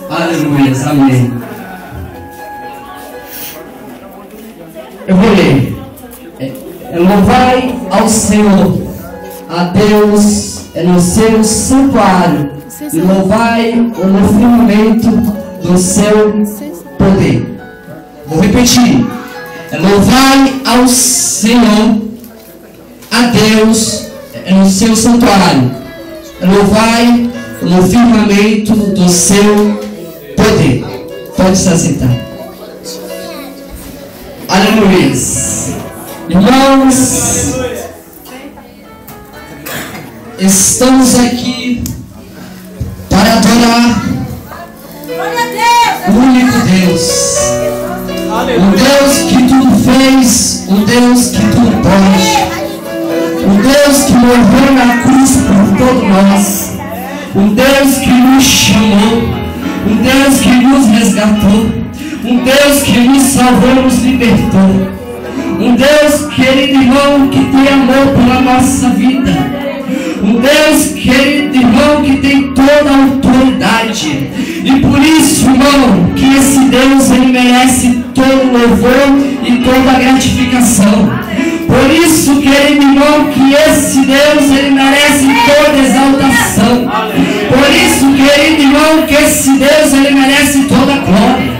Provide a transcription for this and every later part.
Aleluia, amém. Eu vou ler. Louvai ao Senhor, a Deus no seu santuário, e louvai no firmamento do seu poder. Vou repetir. Louvai ao Senhor, a Deus no seu santuário, louvai no firmamento do seu poder. Pode se assentar. Aleluia. Irmãos, estamos aqui para adorar o único Deus, o Deus que tudo fez, o Deus que tudo pode, o Deus que morreu na cruz por todos nós, um Deus que nos chamou, um Deus que nos resgatou, um Deus que nos salvou, nos libertou, um Deus, querido irmão, que tem amor pela nossa vida, um Deus, querido irmão, que tem toda a autoridade. E por isso, irmão, que esse Deus, ele merece todo louvor e toda a gratificação. Por isso, querido irmão, que esse Deus, ele merece toda exaltação. Por isso, querido irmão, que esse Deus, ele merece toda a glória.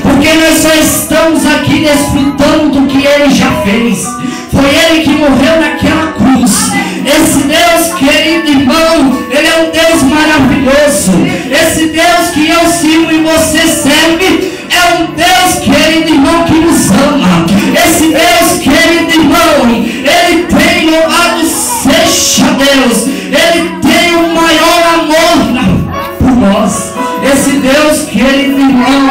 Porque nós só estamos aqui desfrutando do que ele já fez. Foi ele que morreu naquela cruz. Esse Deus, querido irmão, ele é um Deus maravilhoso. Esse Deus que eu sirvo e você serve é um Deus, querido irmão, que nos ama. Esse Deus, querido irmão, ele tem, louvado seja Deus, ele tem o maior amor por nós. Esse Deus, querido irmão,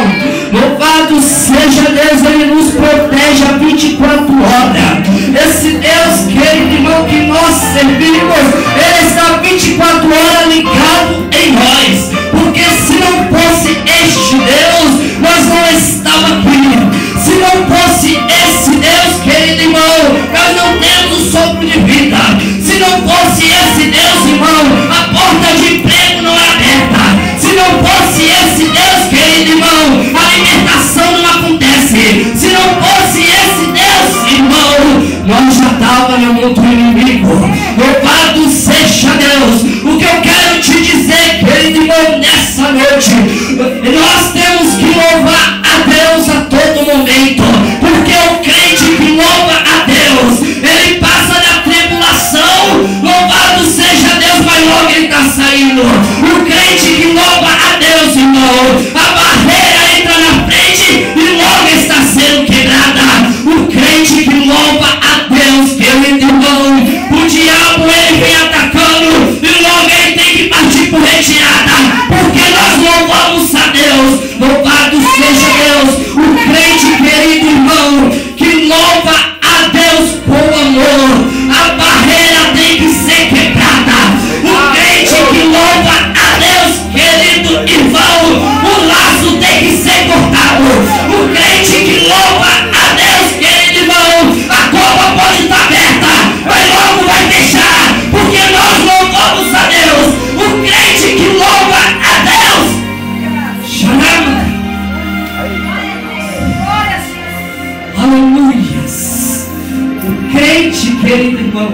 louvado seja Deus, ele nos protege a 24 horas. Esse Deus, querido irmão, que nós servimos, ele está 24 horas ligado em nós. Porque se não fosse este Deus, nós não estávamos aqui. Se não fosse esse Deus, querido irmão, nós não temos o sopro de vida. Se não fosse esse Deus, irmão, a porta de emprego não é aberta. Se não fosse esse Deus, querido irmão, a libertação não acontece. Se não fosse esse Deus, irmão, nós já estávamos na mão do inimigo. Louvado seja Deus. O que eu quero te dizer, querido irmão, nessa noite, nós temos que louvar a Deus a todo momento. Porque o crente que louva a Deus, ele passa da tribulação. Louvado seja Deus, mas logo ele está saindo. O crente que louva a Deus, irmão, a barreira entra na frente e logo está sendo quebrada. O crente que louva a Deus, querido irmão, o diabo ele vem atacando e logo ele tem que partir por retirada, porque nós louvamos a Deus. Louvado seja Deus. O crente, querido irmão, que louva a Deus por amor, a barreira tem que ser quebrada. O crente que louva a Deus, querido irmão, o laço tem que ser cortado. O crente que louva a Deus, querido irmão, a cova pode estar aberta, mas logo vai fechar, porque nós louvamos a Deus. O crente que louva a Deus, chama. Aleluias. O crente, querido irmão,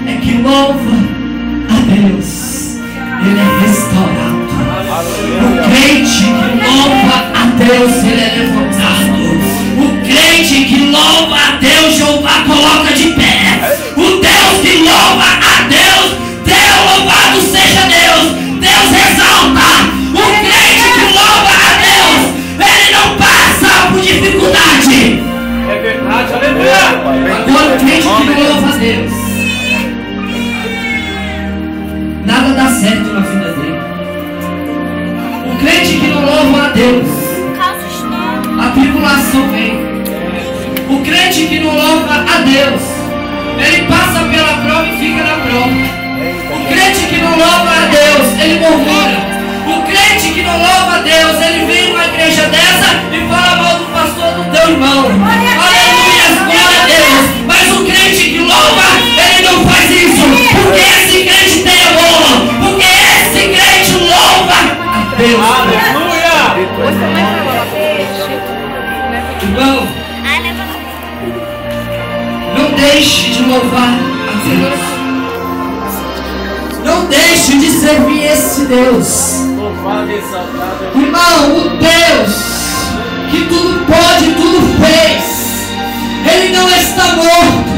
é que louva a Deus, ele é restaurado. O crente que louva a Deus, ele é levantado. O crente que louva a Deus, Jeová coloca de pé. O Deus que louva a Deus, Deus louvado seja Deus, Deus exalta. O crente que louva a Deus, ele não passa por dificuldade. É verdade, aleluia. Agora o crente que não louva a Deus, nada dá certo na vida dele. O crente que não louva a Deus, a tribulação vem. O crente que não louva a Deus, ele passa pela prova e fica na prova. O crente que não louva a Deus, ele murmura. O crente que não louva a Deus, ele vem numa igreja dessa e fala mal do pastor do teu irmão. Aleluia, glória a Deus. Mas o crente que louva, ele não faz isso. Porque esse crente tem amor. Porque esse crente louva Deus. Aleluia! Irmão, não deixe de louvar a Deus. Não deixe de servir esse Deus. Irmão, o Deus que tudo pode, tudo fez, Ele não está morto.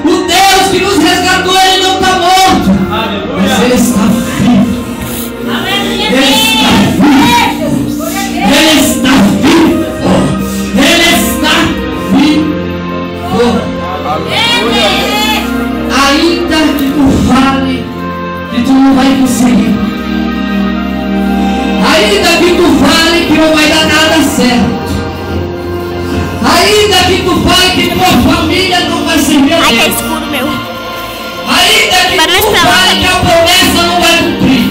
O Deus que nos resgatou, Ele não está morto. Mas Ele está vivo. Ele está vivo. Ele está vivo. Ele está vivo. Ainda que tu fale que tu não vai conseguir, ainda que tu fale que não vai dar nada certo, ainda que tu fale que tua família não vai servir a Deus, ai, tá escuro, meu. ainda que tu fale que a promessa não vai cumprir,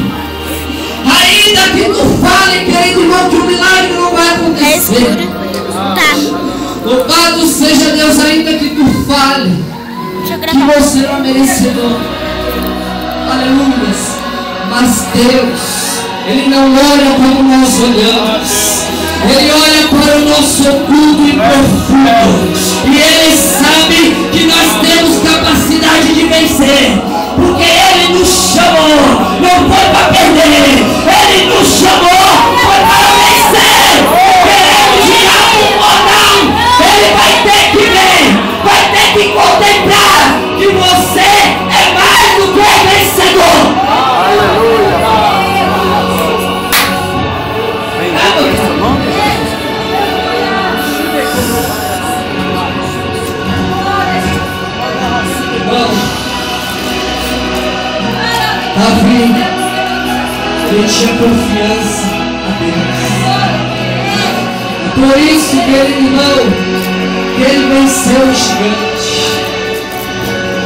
ainda que tu fale, querido irmão, que o milagre não vai É acontecer, escuro. Tá. louvado seja Deus, ainda que tu fale Deixa eu que gravar. você não é merecedor, aleluia, mas Deus, Ele não olha como nós olhamos, Ele olha para o nosso oculto e profundo, e Ele sabe que nós temos capacidade de vencer, porque Ele nos chamou, não foi para perder, Ele nos chamou, foi para vencer. Queremos girar ou não, Ele vai ter que ver, vai ter que contemplar que você é mais do que vencedor. Davi, ele tinha confiança a Deus. Por isso, querido irmão, que ele venceu o gigante,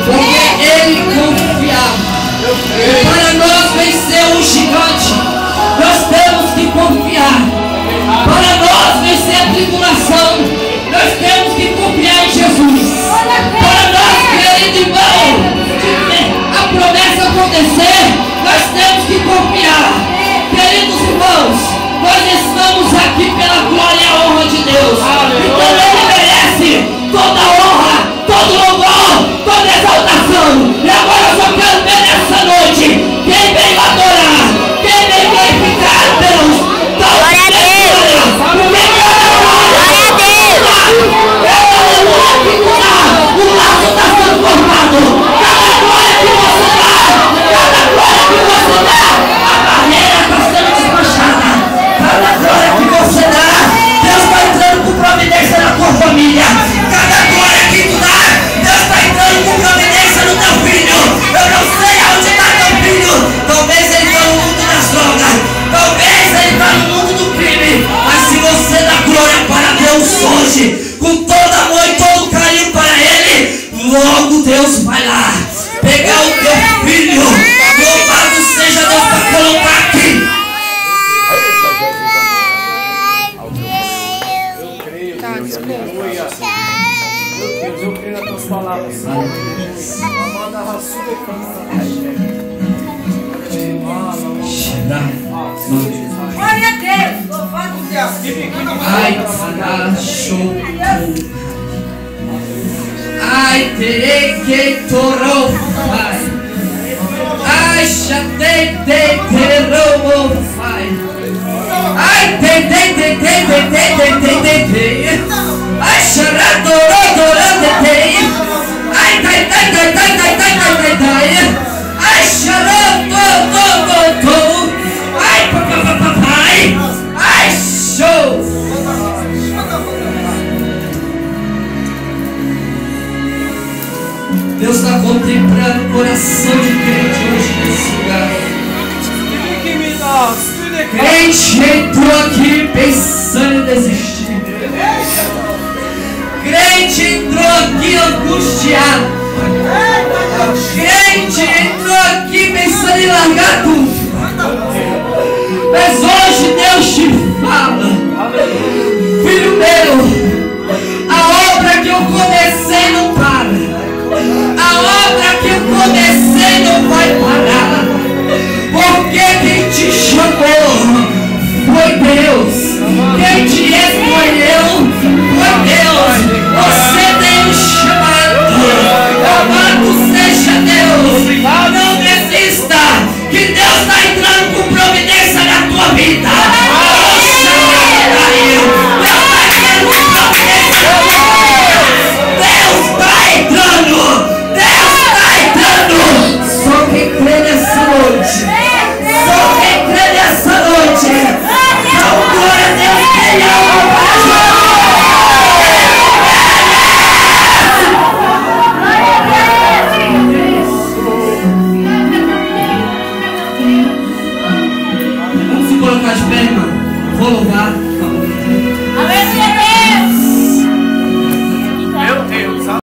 porque ele confiava. Para nós vencer o gigante, nós temos que confiar. Para nós vencer a tribulação, nós temos que confiar em Jesus. Para nós, querido irmão, a promessa acontecer, nós temos que confiar. Queridos irmãos, nós estamos aqui pela glória e a honra de Deus. Então Ele merece toda a honra, todo louvor, toda exaltação. E agora eu só quero ver nessa noite quem veio adorar, quem veio glorificar a Deus. Glória a Deus. Glória a Deus. O laço está sendo formado. Cada glória que você dá, a barreira está sendo despachada. Cada glória que você dá, Deus está entrando com providência na tua família. Cada glória que tu dá, Deus está entrando com providência no teu filho. Eu não sei aonde está teu filho. Talvez ele está no mundo das drogas, talvez ele está no mundo do crime. Mas se você dá glória para Deus hoje, com todo amor e todo carinho para Ele, logo Deus vai lá pegar o teu filho. Louvado seja Deus para colocar aqui. Eu creio nas tuas palavras. Glória a Deus, louvado Deus. Ai, show. Ai, terei que torou. Ai, chatei, terou. Ai, tem. Ai, charadorou, tem. Ai, ai, charadorou, ai, papai. Ai, show. Deus está contemplando o coração de crente hoje nesse lugar. Crente entrou aqui pensando em desistir. Crente entrou aqui angustiado. Crente entrou aqui pensando em largar tudo.